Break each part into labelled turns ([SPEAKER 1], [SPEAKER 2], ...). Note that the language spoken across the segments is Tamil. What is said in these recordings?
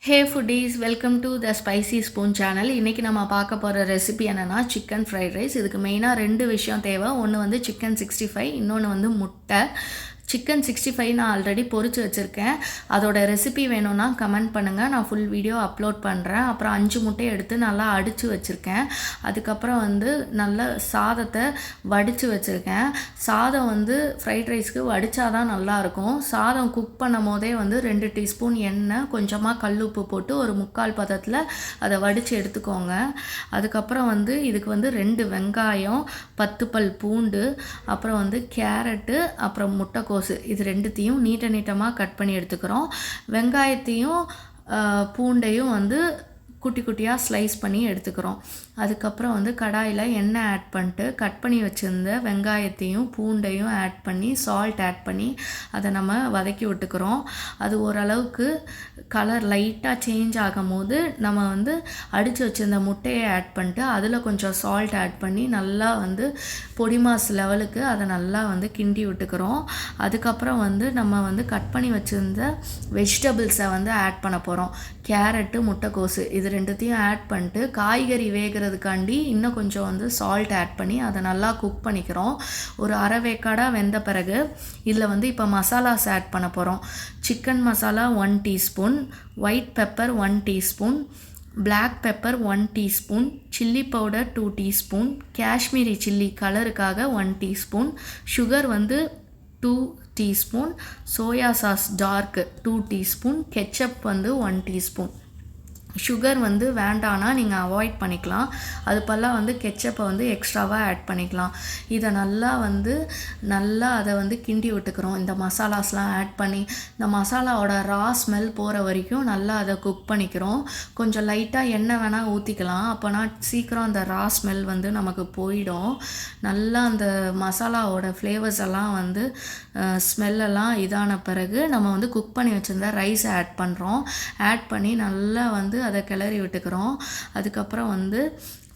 [SPEAKER 1] Hey foodies, welcome to the spicy spoon channel. இன்றைக்கி நம்ம பார்க்க போகிற ரெசிபி என்னென்னா சிக்கன் ஃப்ரைட் ரைஸ். இதுக்கு மெயினாக 2 விஷயம் தேவை. ஒன்று வந்து சிக்கன் 65, இன்னொன்று வந்து முட்டை. சிக்கன் 65 நான் ஆல்ரெடி பொரிச்சு வச்சுருக்கேன். அதோட ரெசிபி வேணும்னா கமெண்ட் பண்ணுங்கள், நான் ஃபுல் வீடியோ அப்லோட் பண்ணுறேன். அப்புறம் 5 முட்டையை எடுத்து நல்லா அடித்து வச்சுருக்கேன். அதுக்கப்புறம் வந்து நல்ல சாதத்தை வடித்து வச்சுருக்கேன். சாதம் வந்து ஃப்ரைட் ரைஸ்க்கு வடித்தா தான் நல்லாயிருக்கும். சாதம் குக் பண்ணும் போதே வந்து 2 டீஸ்பூன் எண்ணெய், கொஞ்சமாக கல்லுப்பு போட்டு ஒரு 3/4 பதத்தில் அதை வடித்து எடுத்துக்கோங்க. அதுக்கப்புறம் வந்து இதுக்கு வந்து 2 வெங்காயம், 10 பல் பூண்டு, அப்புறம் வந்து கேரட்டு, அப்புறம் முட்டைக்கோஸ், இது ரெண்டுத்தையும் நீட்டமாக கட் பண்ணி எடுத்துக்கிறோம். வெங்காயத்தையும் பூண்டையும் வந்து குட்டி குட்டியாக ஸ்லைஸ் பண்ணி எடுத்துக்கிறோம். அதுக்கப்புறம் வந்து கடாயில் எண்ணெய் ஆட் பண்ணிட்டு கட் பண்ணி வச்சுருந்த வெங்காயத்தையும் பூண்டையும் ஆட் பண்ணி சால்ட் ஆட் பண்ணி அதை நம்ம வதக்கி விட்டுக்கிறோம். அது ஓரளவுக்கு கலர் லைட்டாக சேஞ்ச் ஆகும் போது நம்ம வந்து அடித்து வச்சுருந்த முட்டையை ஆட் பண்ணிட்டு அதில் கொஞ்சம் சால்ட் ஆட் பண்ணி நல்லா வந்து பொடி மாஸ் லெவலுக்கு அதை நல்லா வந்து கிண்டி விட்டுக்கிறோம். அதுக்கப்புறம் வந்து நம்ம வந்து கட் பண்ணி வச்சுருந்த வெஜிடபிள்ஸை வந்து ஆட் பண்ண போகிறோம். கேரட்டு, முட்டைக்கோஸு, இது ரெண்டுத்தையும் ஆட் பண்ணிட்டு காய்கறி வேகிறதுக்காண்டி இன்னும் கொஞ்சம் வந்து சால்ட் ஆட் பண்ணி அதை நல்லா குக் பண்ணிக்கிறோம். ஒரு அரை வேக்காடாக வெந்த பிறகு இதில் வந்து இப்போ மசாலாஸ் ஆட் பண்ண போகிறோம். Chicken masala 1 teaspoon, white pepper 1 teaspoon, black pepper 1 teaspoon, chilli powder 2 teaspoon, Kashmiri chilli கலருக்காக 1 டீஸ்பூன், சுகர் வந்து 2 teaspoon, soya sauce dark 2 teaspoon, ketchup வந்து 1 டீஸ்பூன். சுகர் வந்து வேண்டானா நீங்கள் அவாய்ட் பண்ணிக்கலாம். அது பல்லாம் வந்து கெச்சப்பை வந்து எக்ஸ்ட்ராவாக ஆட் பண்ணிக்கலாம். இதை நல்லா அதை வந்து கிண்டி விட்டுக்கிறோம். இந்த மசாலாஸ்லாம் ஆட் பண்ணி இந்த மசாலாவோட ரா ஸ்மெல் போகிற வரைக்கும் நல்லா அதை குக் பண்ணிக்கிறோம். கொஞ்சம் லைட்டாக எண்ணெய் வேணால் ஊற்றிக்கலாம், அப்போனா சீக்கிரம் அந்த ரா ஸ்மெல் வந்து நமக்கு போயிடும். நல்லா அந்த மசாலாவோட ஃப்ளேவர்ஸ் எல்லாம் வந்து ஸ்மெல்லெல்லாம் இதான பிறகு நம்ம வந்து குக் பண்ணி வச்சுருந்த ரைஸை ஆட் பண்ணுறோம். ஆட் பண்ணி நல்லா வந்து அதை கிளறி விட்டுக்கிறோம். அதுக்கப்புறம் வந்து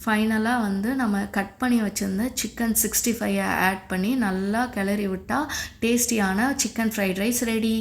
[SPEAKER 1] ஃபைனலாக வந்து நம்ம கட் பண்ணி வச்சுருந்த சிக்கன் 65 ஆட் பண்ணி நல்லா கிளறி விட்டால் டேஸ்டியான சிக்கன் ஃப்ரைட் ரைஸ் ரெடி.